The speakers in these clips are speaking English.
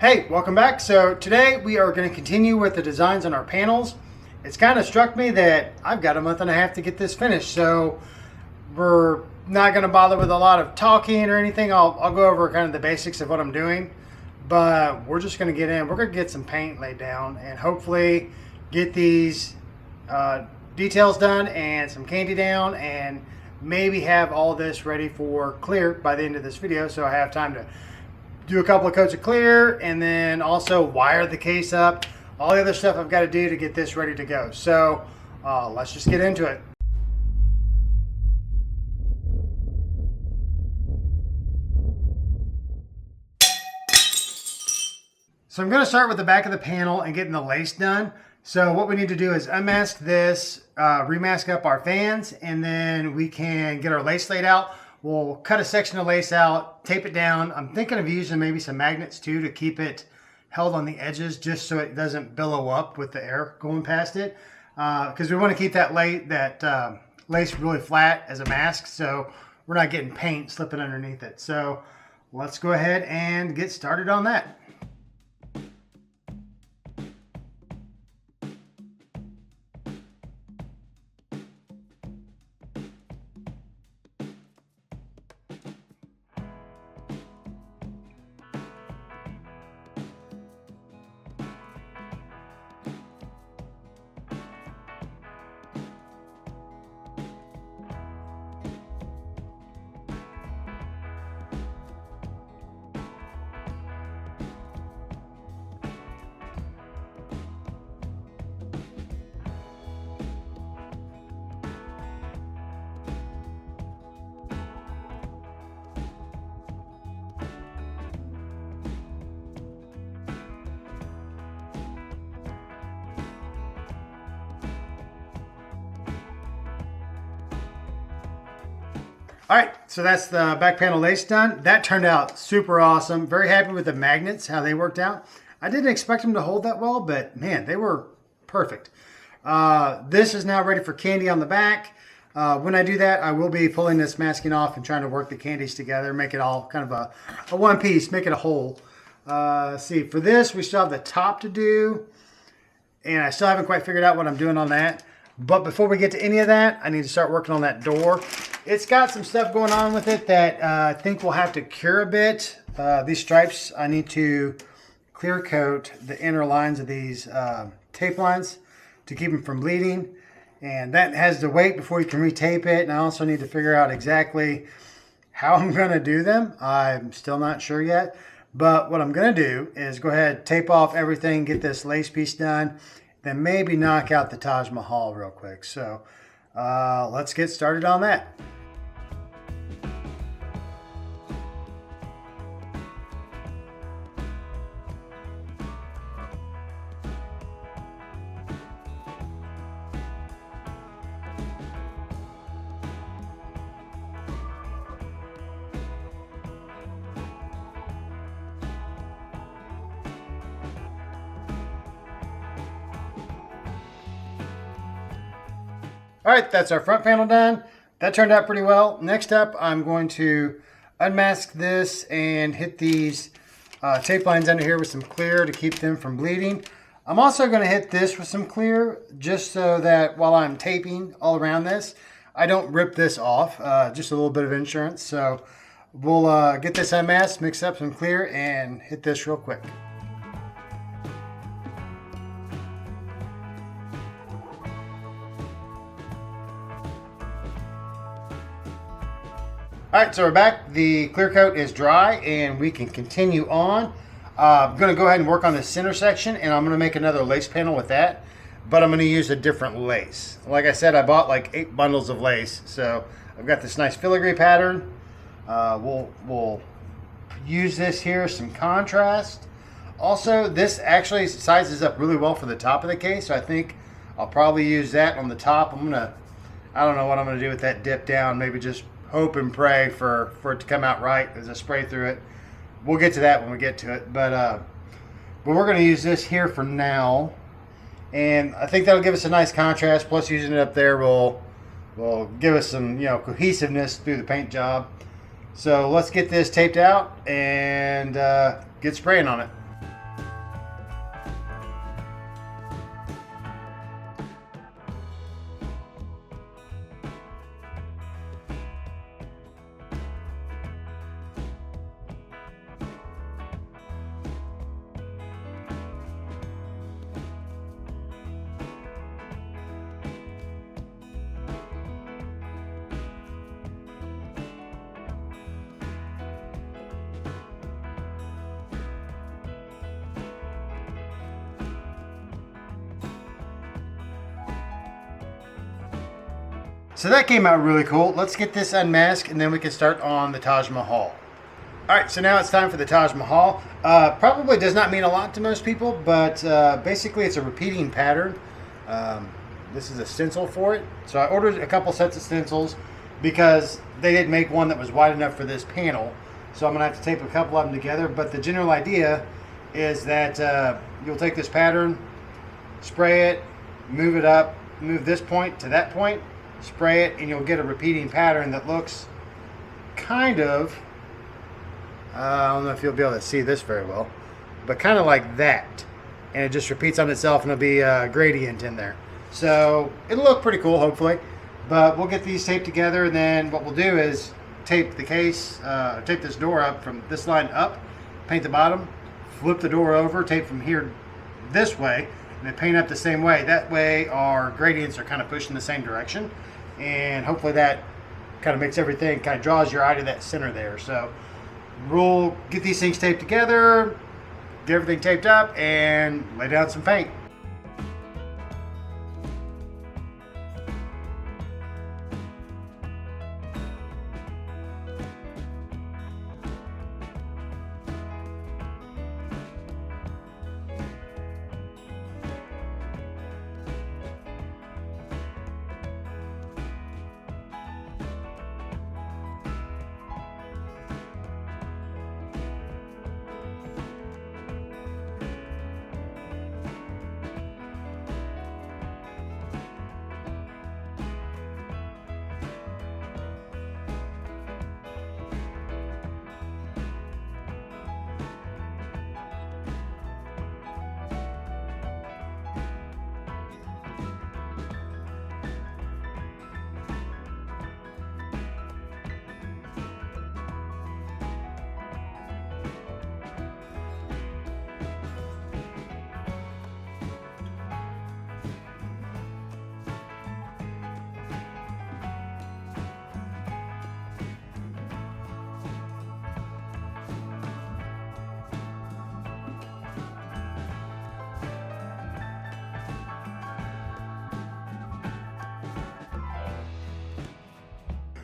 Hey, welcome back. So today we are going to continue with the designs on our panels. It's kind of struck me that I've got a month and a half to get this finished, so we're not going to bother with a lot of talking or anything. I'll go over kind of the basics of what I'm doing, but we're just going to get in. We're going to get some paint laid down and hopefully get these details done and some candy down, and maybe have all this ready for clear by the end of this video, so I have time to do a couple of coats of clear and then also wire the case up, all the other stuff I've got to do to get this ready to go. So let's just get into it. So I'm going to start with the back of the panel and getting the lace done. So what we need to do is unmask this, remask up our fans, and then we can get our lace laid out. We'll cut a section of lace out, tape it down. I'm thinking of using maybe some magnets too to keep it held on the edges just so it doesn't billow up with the air going past it. Because we want to keep that lace really flat as a mask so we're not getting paint slipping underneath it. So let's go ahead and get started on that. All right, so that's the back panel lace done. That turned out super awesome. Very happy with the magnets, how they worked out. I didn't expect them to hold that well, but man, they were perfect. This is now ready for candy on the back. When I do that, I will be pulling this masking off and trying to work the candies together, make it all kind of a one piece, make it a whole. See, for this, we still have the top to do, and I still haven't quite figured out what I'm doing on that. But before we get to any of that, I need to start working on that door. It's got some stuff going on with it that I think we'll have to cure a bit. These stripes, I need to clear coat the inner lines of these tape lines to keep them from bleeding. And that has to wait before you can retape it. And I also need to figure out exactly how I'm going to do them. I'm still not sure yet. But what I'm going to do is go ahead, tape off everything, get this lace piece done, then maybe knock out the Taj Mahal real quick. So let's get started on that. All right, that's our front panel done. That turned out pretty well. Next up, I'm going to unmask this and hit these tape lines under here with some clear to keep them from bleeding. I'm also going to hit this with some clear just so that while I'm taping all around this, I don't rip this off. Just a little bit of insurance. So we'll get this unmasked, mix up some clear, and hit this real quick. All right, so we're back. The clear coat is dry and we can continue on. I'm going to go ahead and work on the center section, and I'm going to make another lace panel with that, but I'm going to use a different lace. Like I said, I bought like 8 bundles of lace, so I've got this nice filigree pattern. We'll use this here, some contrast. Also, this actually sizes up really well for the top of the case, so I think I'll probably use that on the top. I don't know what I'm going to do with that dip down, maybe just hope and pray for it to come out right as I spray through it. We'll get to that when we get to it, but we're going to use this here for now, and I think that'll give us a nice contrast. Plus, using it up there will give us some cohesiveness through the paint job. So let's get this taped out and get spraying on it. So that came out really cool. Let's get this unmasked and then we can start on the Taj Mahal. All right, so now it's time for the Taj Mahal. Probably does not mean a lot to most people, but basically it's a repeating pattern. This is a stencil for it. So I ordered a couple sets of stencils because they didn't make one that was wide enough for this panel. So I'm gonna have to tape a couple of them together. But the general idea is that you'll take this pattern, spray it, move it up, move this point to that point, spray it, and you'll get a repeating pattern that looks kind of, I don't know if you'll be able to see this very well, but kind of like that. And it just repeats on itself and it'll be a gradient in there. So it'll look pretty cool, hopefully. But we'll get these taped together, and then what we'll do is tape the case, tape this door up from this line up, paint the bottom, flip the door over, tape from here this way, and then paint up the same way. That way our gradients are kind of pushed in the same direction. And hopefully that kind of makes everything, kind of draws your eye to that center there. So we'll get these things taped together, get everything taped up, and lay down some paint.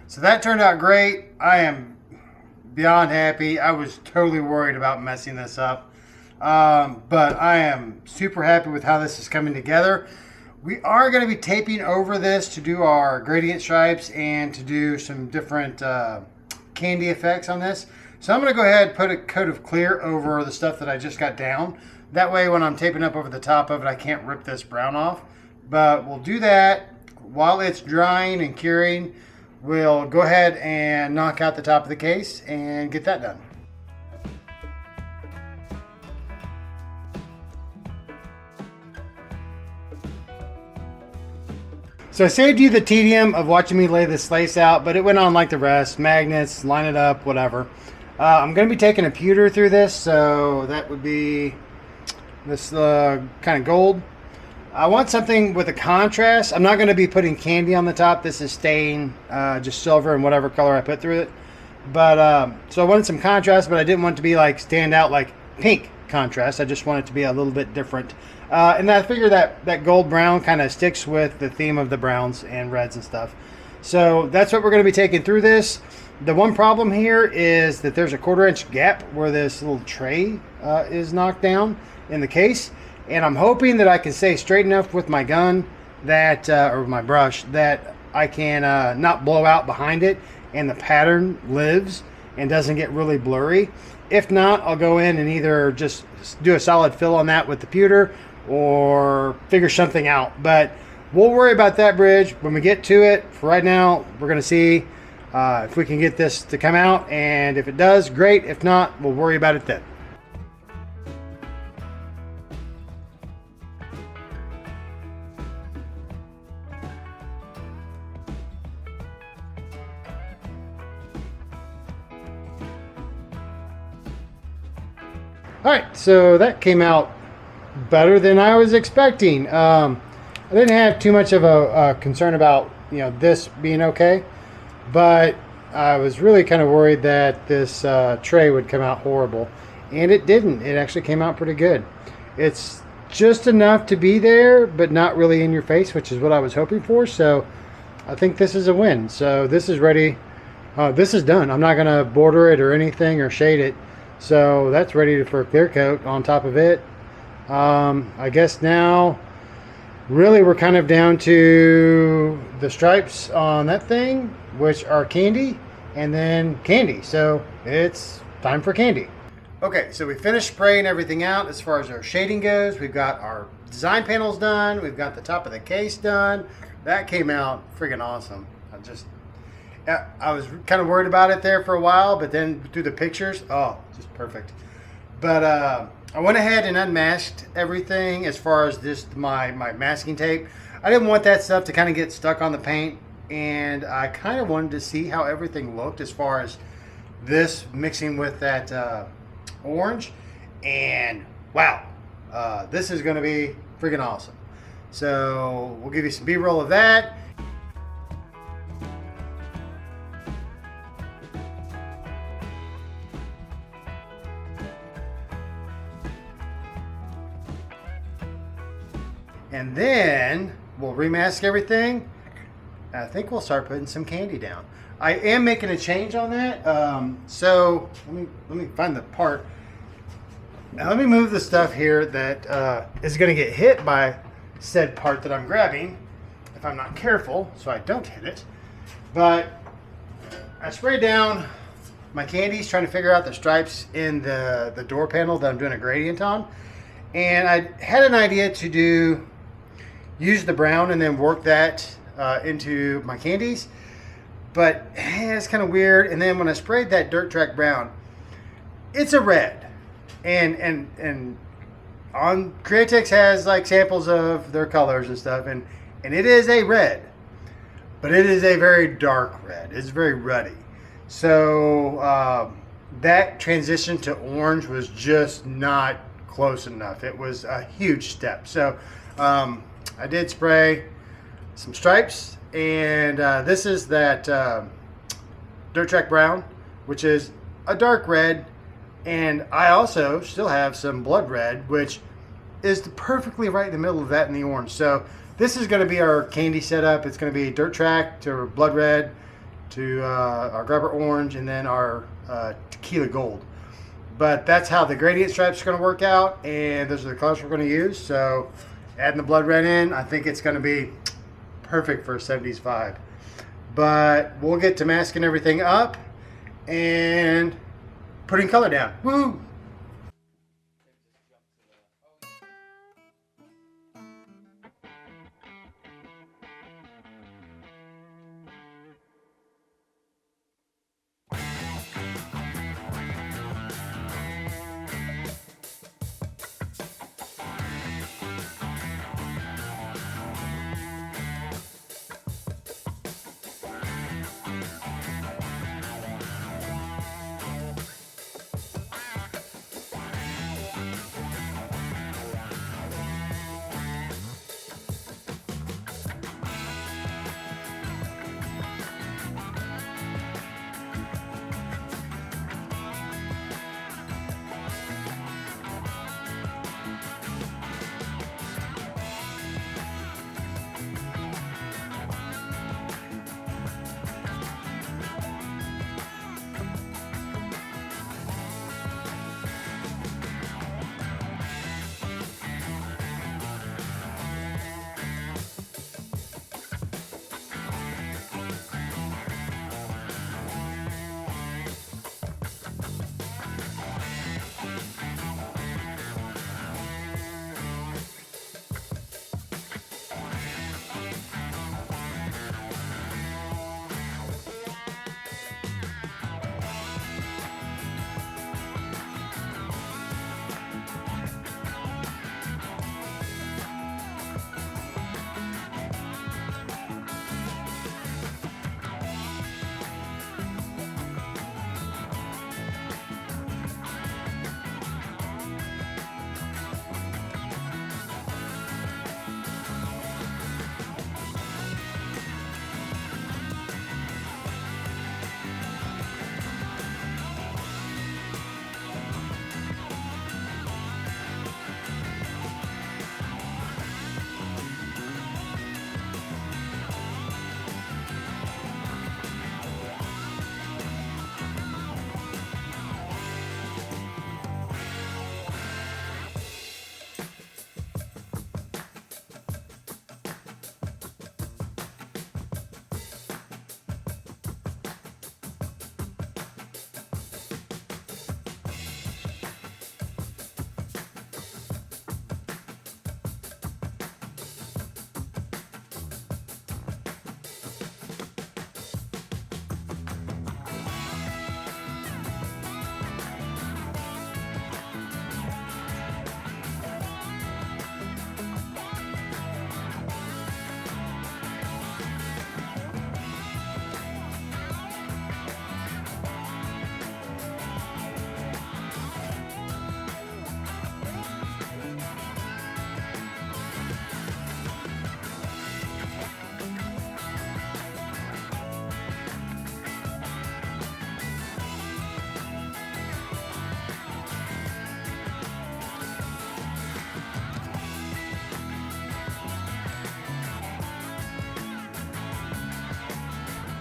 So that turned out great. I am beyond happy. I was totally worried about messing this up. But I am super happy with how this is coming together. We are going to be taping over this to do our gradient stripes and to do some different candy effects on this. So I'm going to go ahead and put a coat of clear over the stuff that I just got down. That way when I'm taping up over the top of it, I can't rip this brown off. But we'll do that while it's drying and curing. We'll go ahead and knock out the top of the case and get that done. So I saved you the tedium of watching me lay this lace out, but it went on like the rest. Magnets, line it up, whatever. I'm going to be taking a pewter through this, so that would be this kind of gold. I want something with a contrast. I'm not going to be putting candy on the top. This is staying just silver and whatever color I put through it. But so I wanted some contrast, but I didn't want it to be like stand out like pink contrast. I just want it to be a little bit different. And I figure that gold brown kind of sticks with the theme of the browns and reds and stuff. So that's what we're going to be taking through this. The one problem here is that there's a 1/4 inch gap where this little tray is knocked down in the case. And I'm hoping that I can stay straight enough with my gun that, or my brush, that I can not blow out behind it and the pattern lives and doesn't get really blurry. If not, I'll go in and either just do a solid fill on that with the pewter or figure something out. But we'll worry about that bridge when we get to it. For right now, we're going to see if we can get this to come out. And if it does, great. If not, we'll worry about it then. All right, so that came out better than I was expecting. I didn't have too much of a concern about this being okay, but I was really kind of worried that this tray would come out horrible, and it didn't. It actually came out pretty good. It's just enough to be there, but not really in your face, which is what I was hoping for. So I think this is a win. So this is ready. This is done. I'm not going to border it or anything or shade it. So that's ready for a clear coat on top of it. I guess now really we're kind of down to the stripes on that thing, which are candy, and then candy. So it's time for candy. Okay, so we finished spraying everything out as far as our shading goes. We've got our design panels done. We've got the top of the case done. That came out freaking awesome. I was kind of worried about it there for a while, but then through the pictures, oh, just perfect. But I went ahead and unmasked everything as far as just my masking tape. I didn't want that stuff to kind of get stuck on the paint, and I kind of wanted to see how everything looked as far as this mixing with that orange. And wow, this is going to be freaking awesome. So we'll give you some B-roll of that. And then we'll remask everything. I think we'll start putting some candy down. I am making a change on that. So let me find the part. Now let me move the stuff here that is going to get hit by said part that I'm grabbing if I'm not careful, so I don't hit it. But I sprayed down my candies trying to figure out the stripes in the door panel that I'm doing a gradient on. And I had an idea to use the brown and then work that into my candies, but it's kind of weird. And then when I sprayed that Dirt Track brown, it's a red, and on Createx has like samples of their colors and stuff, and it is a red, but it is a very dark red. It's very ruddy. So that transition to orange was just not close enough. It was a huge step. So I did spray some stripes, and this is that Dirt Track brown, which is a dark red, and I also still have some blood red, which is perfectly right in the middle of that and the orange. So this is going to be our candy setup. It's going to be Dirt Track to blood red to our grabber orange, and then our tequila gold. But that's how the gradient stripes are going to work out, and those are the colors we're going to use. So adding the blood red in, I think it's going to be perfect for a 70s vibe. But we'll get to masking everything up and putting color down. Woo!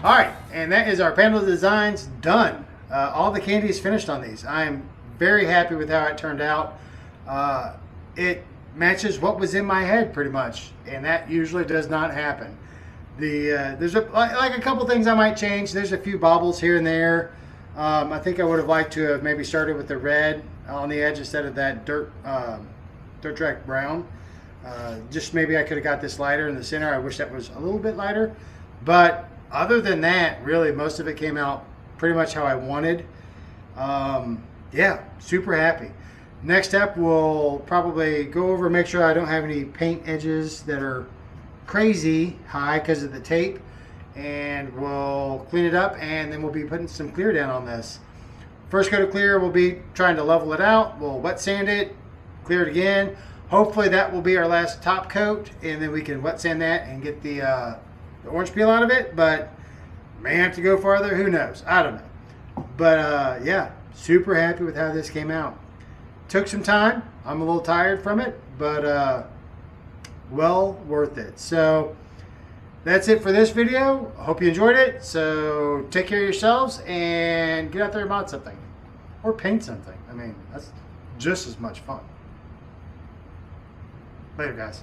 All right, and that is our panel designs done. All the candies finished on these. I'm very happy with how it turned out. It matches what was in my head pretty much, and that usually does not happen. There's like a couple things I might change. There's a few bobbles here and there. I think I would have liked to have maybe started with the red on the edge instead of that dirt track brown. Just maybe I could have got this lighter in the center. I wish that was a little bit lighter, but other than that, really most of it came out pretty much how I wanted. Yeah, super happy. Next step, we'll probably go over, make sure I don't have any paint edges that are crazy high because of the tape, and we'll clean it up, and then we'll be putting some clear down on this. First coat of clear, we'll be trying to level it out. We'll wet sand it, clear it again. Hopefully that will be our last top coat, and then we can wet sand that and get the orange peel out of it, but may have to go farther, who knows, I don't know. But yeah, super happy with how this came out. Took some time, I'm a little tired from it, but well worth it. So that's it for this video. I hope you enjoyed it. So take care of yourselves and get out there and mod something or paint something. I mean, that's just as much fun. Later, guys.